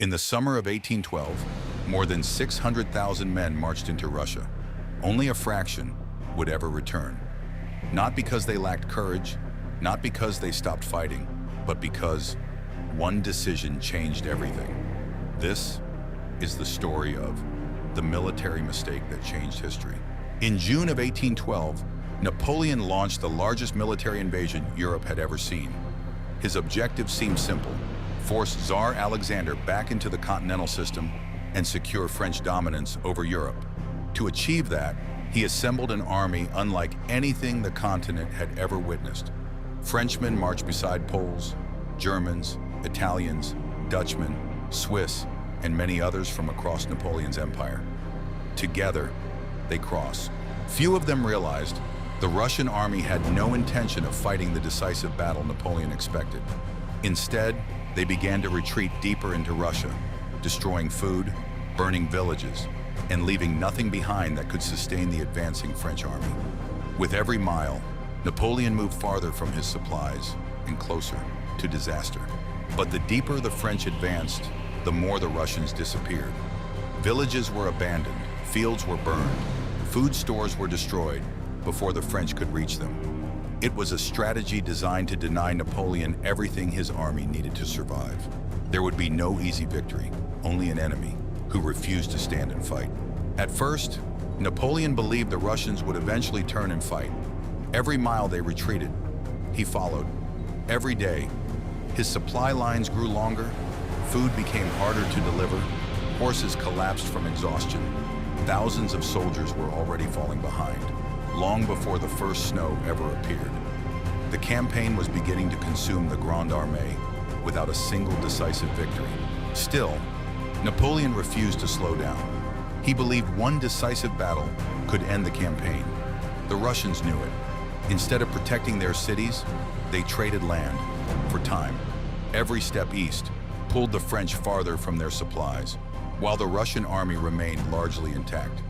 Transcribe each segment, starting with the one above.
In the summer of 1812, more than 600,000 men marched into Russia. Only a fraction would ever return. Not because they lacked courage, not because they stopped fighting, but because one decision changed everything. This is the story of the military mistake that changed history. In June of 1812, Napoleon launched the largest military invasion Europe had ever seen. His objective seemed simple: force Tsar Alexander back into the continental system and secure French dominance over Europe. To achieve that, he assembled an army unlike anything the continent had ever witnessed. Frenchmen marched beside Poles, Germans, Italians, Dutchmen, Swiss, and many others from across Napoleon's empire. Together, they crossed. Few of them realized the Russian army had no intention of fighting the decisive battle Napoleon expected. Instead, they began to retreat deeper into Russia, destroying food, burning villages, and leaving nothing behind that could sustain the advancing French army. With every mile, Napoleon moved farther from his supplies and closer to disaster. But the deeper the French advanced, the more the Russians disappeared. Villages were abandoned, fields were burned, food stores were destroyed before the French could reach them. It was a strategy designed to deny Napoleon everything his army needed to survive. There would be no easy victory, only an enemy who refused to stand and fight. At first, Napoleon believed the Russians would eventually turn and fight. Every mile they retreated, he followed. Every day, his supply lines grew longer, food became harder to deliver, horses collapsed from exhaustion. Thousands of soldiers were already falling behind, long before the first snow ever appeared. The campaign was beginning to consume the Grande Armée without a single decisive victory. Still, Napoleon refused to slow down. He believed one decisive battle could end the campaign. The Russians knew it. Instead of protecting their cities, they traded land for time. Every step east pulled the French farther from their supplies, while the Russian army remained largely intact.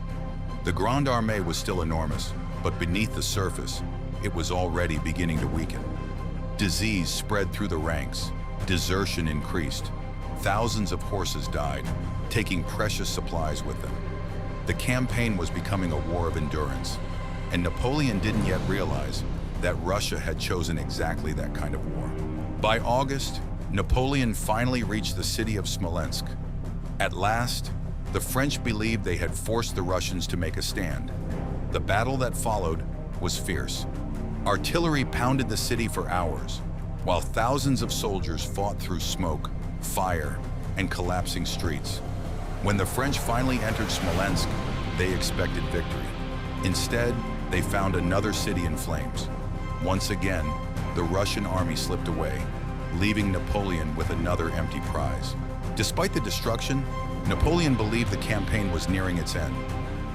The Grande Armée was still enormous, but beneath the surface, it was already beginning to weaken. Disease spread through the ranks, desertion increased. Thousands of horses died, taking precious supplies with them. The campaign was becoming a war of endurance, and Napoleon didn't yet realize that Russia had chosen exactly that kind of war. By August, Napoleon finally reached the city of Smolensk. At last, the French believed they had forced the Russians to make a stand. The battle that followed was fierce. Artillery pounded the city for hours, while thousands of soldiers fought through smoke, fire, and collapsing streets. When the French finally entered Smolensk, they expected victory. Instead, they found another city in flames. Once again, the Russian army slipped away, leaving Napoleon with another empty prize. Despite the destruction, Napoleon believed the campaign was nearing its end.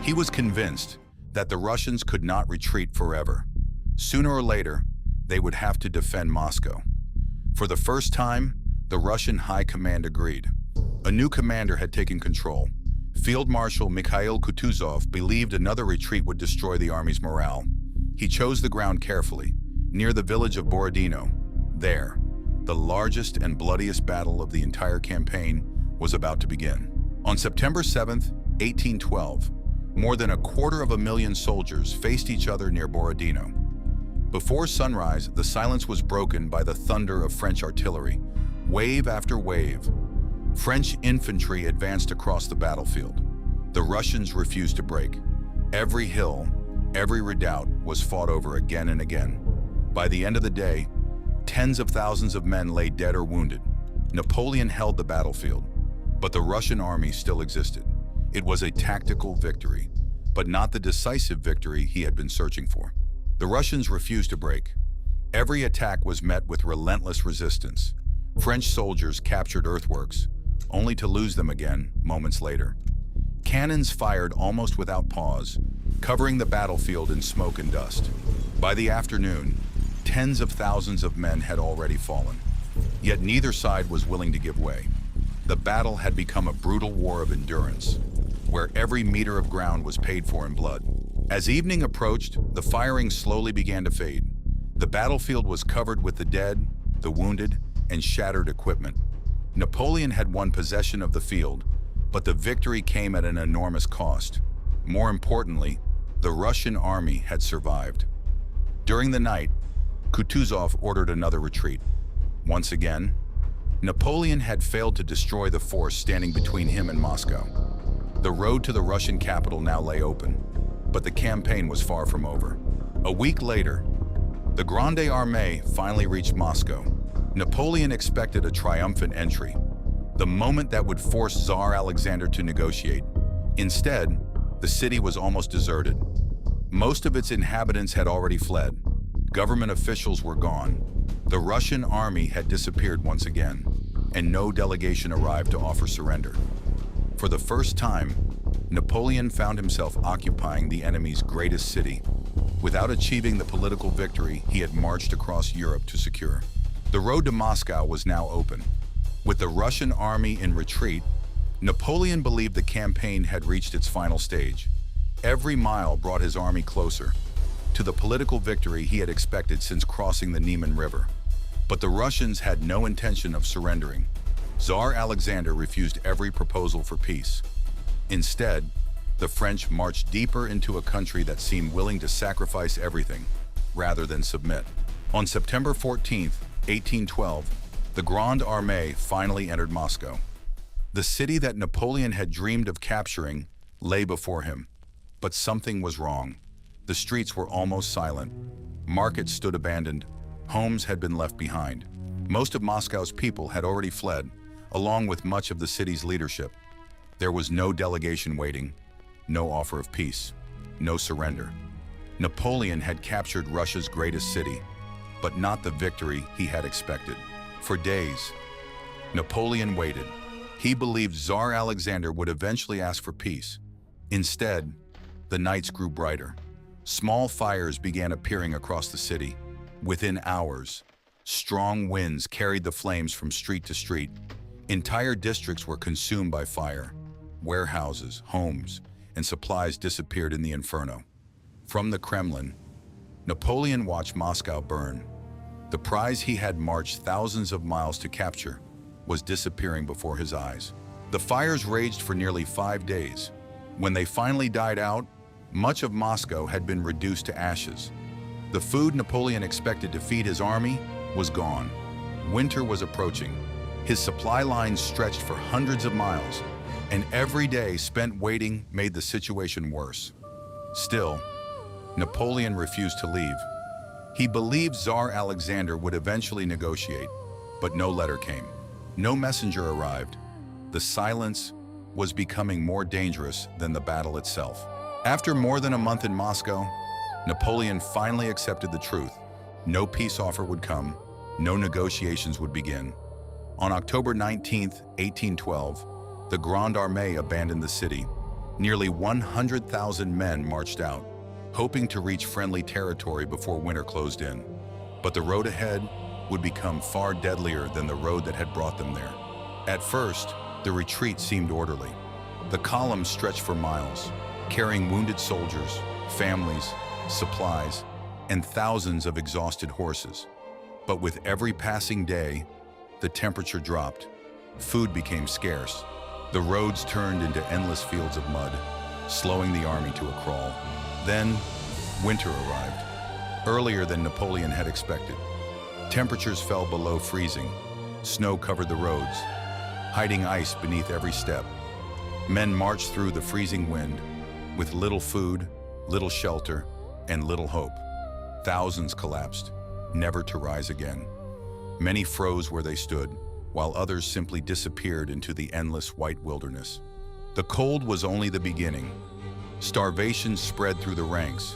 He was convinced that the Russians could not retreat forever. Sooner or later, they would have to defend Moscow. For the first time, the Russian high command agreed. A new commander had taken control. Field Marshal Mikhail Kutuzov believed another retreat would destroy the army's morale. He chose the ground carefully, near the village of Borodino. There, the largest and bloodiest battle of the entire campaign was about to begin. On September 7th, 1812, more than 250,000 soldiers faced each other near Borodino. Before sunrise, the silence was broken by the thunder of French artillery. Wave after wave, French infantry advanced across the battlefield. The Russians refused to break. Every hill, every redoubt was fought over again and again. By the end of the day, tens of thousands of men lay dead or wounded. Napoleon held the battlefield, but the Russian army still existed. It was a tactical victory, but not the decisive victory he had been searching for. The Russians refused to break. Every attack was met with relentless resistance. French soldiers captured earthworks, only to lose them again moments later. Cannons fired almost without pause, covering the battlefield in smoke and dust. By the afternoon, tens of thousands of men had already fallen. Yet neither side was willing to give way. The battle had become a brutal war of endurance, where every meter of ground was paid for in blood. As evening approached, the firing slowly began to fade. The battlefield was covered with the dead, the wounded, and shattered equipment. Napoleon had won possession of the field, but the victory came at an enormous cost. More importantly, the Russian army had survived. During the night, Kutuzov ordered another retreat. Once again, Napoleon had failed to destroy the force standing between him and Moscow. The road to the Russian capital now lay open, but the campaign was far from over. A week later, the Grande Armée finally reached Moscow. Napoleon expected a triumphant entry, the moment that would force Tsar Alexander to negotiate. Instead, the city was almost deserted. Most of its inhabitants had already fled. Government officials were gone. The Russian army had disappeared once again, and no delegation arrived to offer surrender. For the first time, Napoleon found himself occupying the enemy's greatest city, without achieving the political victory he had marched across Europe to secure. The road to Moscow was now open. With the Russian army in retreat, Napoleon believed the campaign had reached its final stage. Every mile brought his army closer to the political victory he had expected since crossing the Niemen River. But the Russians had no intention of surrendering. Tsar Alexander refused every proposal for peace. Instead, the French marched deeper into a country that seemed willing to sacrifice everything rather than submit. On September 14, 1812, the Grande Armée finally entered Moscow. The city that Napoleon had dreamed of capturing lay before him. But something was wrong. The streets were almost silent. Markets stood abandoned. Homes had been left behind. Most of Moscow's people had already fled, along with much of the city's leadership. There was no delegation waiting, no offer of peace, no surrender. Napoleon had captured Russia's greatest city, but not the victory he had expected. For days, Napoleon waited. He believed Tsar Alexander would eventually ask for peace. Instead, the nights grew brighter. Small fires began appearing across the city. Within hours, strong winds carried the flames from street to street. Entire districts were consumed by fire. Warehouses, homes, and supplies disappeared in the inferno. From the Kremlin, Napoleon watched Moscow burn. The prize he had marched thousands of miles to capture was disappearing before his eyes. The fires raged for nearly 5 days. When they finally died out, much of Moscow had been reduced to ashes. The food Napoleon expected to feed his army was gone. Winter was approaching. His supply lines stretched for hundreds of miles, and every day spent waiting made the situation worse. Still, Napoleon refused to leave. He believed Tsar Alexander would eventually negotiate, but no letter came. No messenger arrived. The silence was becoming more dangerous than the battle itself. After more than a month in Moscow, Napoleon finally accepted the truth. No peace offer would come, no negotiations would begin. On October 19, 1812, the Grande Armée abandoned the city. Nearly 100,000 men marched out, hoping to reach friendly territory before winter closed in. But the road ahead would become far deadlier than the road that had brought them there. At first, the retreat seemed orderly. The columns stretched for miles, carrying wounded soldiers, families, supplies, and thousands of exhausted horses. But with every passing day, the temperature dropped. Food became scarce. The roads turned into endless fields of mud, slowing the army to a crawl. Then, winter arrived, earlier than Napoleon had expected. Temperatures fell below freezing. Snow covered the roads, hiding ice beneath every step. Men marched through the freezing wind, with little food, little shelter, and little hope. Thousands collapsed, never to rise again. Many froze where they stood, while others simply disappeared into the endless white wilderness. The cold was only the beginning. Starvation spread through the ranks.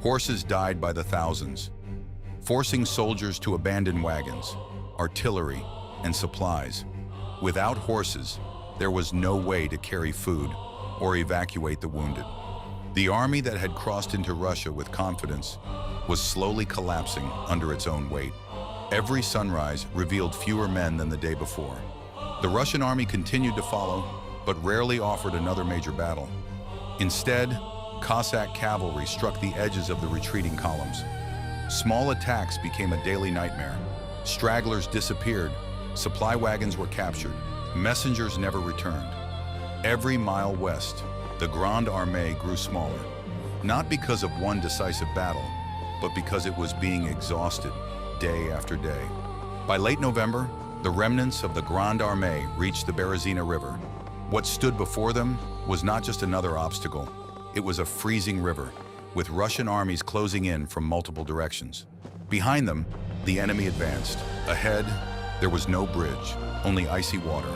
Horses died by the thousands, forcing soldiers to abandon wagons, artillery, and supplies. Without horses, there was no way to carry food or evacuate the wounded. The army that had crossed into Russia with confidence was slowly collapsing under its own weight. Every sunrise revealed fewer men than the day before. The Russian army continued to follow, but rarely offered another major battle. Instead, Cossack cavalry struck the edges of the retreating columns. Small attacks became a daily nightmare. Stragglers disappeared, Supply wagons were captured. Messengers never returned. Every mile west, the Grande Armée grew smaller, not because of one decisive battle, but because it was being exhausted day after day. By late November, the remnants of the Grande Armée reached the Berezina River. What stood before them was not just another obstacle, it was a freezing river, with Russian armies closing in from multiple directions. Behind them, the enemy advanced. Ahead, there was no bridge, only icy water,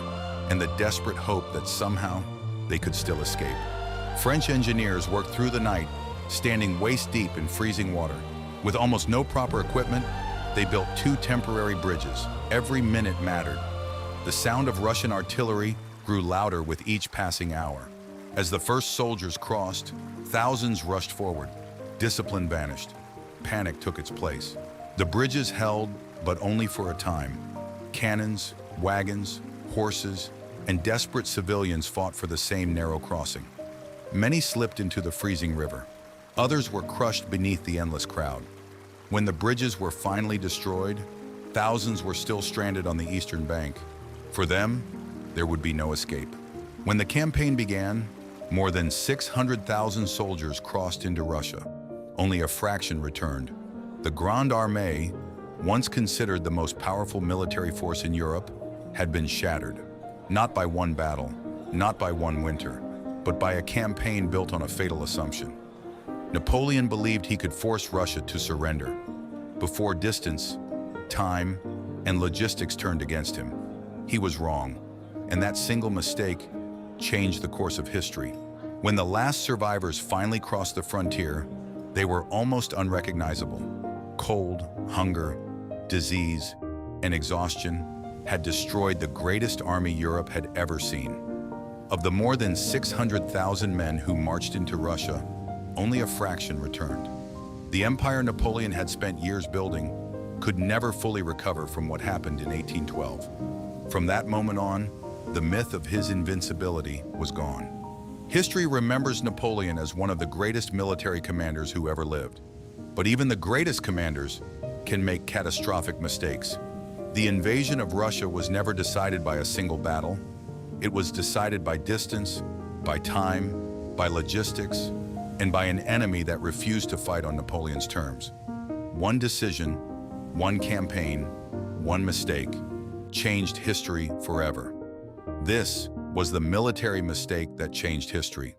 and the desperate hope that somehow they could still escape. French engineers worked through the night, standing waist-deep in freezing water. With almost no proper equipment, they built 2 temporary bridges. Every minute mattered. The sound of Russian artillery grew louder with each passing hour. As the first soldiers crossed, thousands rushed forward. Discipline vanished. Panic took its place. The bridges held, but only for a time. Cannons, wagons, horses, and desperate civilians fought for the same narrow crossing. Many slipped into the freezing river. Others were crushed beneath the endless crowd. When the bridges were finally destroyed, thousands were still stranded on the eastern bank. For them, there would be no escape. When the campaign began, more than 600,000 soldiers crossed into Russia. Only a fraction returned. The Grande Armée, once considered the most powerful military force in Europe, had been shattered. Not by one battle, not by one winter, but by a campaign built on a fatal assumption. Napoleon believed he could force Russia to surrender. Before distance, time, and logistics turned against him. He was wrong, and that single mistake changed the course of history. When the last survivors finally crossed the frontier, they were almost unrecognizable. Cold, hunger, disease, and exhaustion had destroyed the greatest army Europe had ever seen. Of the more than 600,000 men who marched into Russia, only a fraction returned. The empire Napoleon had spent years building could never fully recover from what happened in 1812. From that moment on, the myth of his invincibility was gone. History remembers Napoleon as one of the greatest military commanders who ever lived. But even the greatest commanders can make catastrophic mistakes. The invasion of Russia was never decided by a single battle. It was decided by distance, by time, by logistics, and by an enemy that refused to fight on Napoleon's terms. One decision, one campaign, one mistake changed history forever. This was the military mistake that changed history.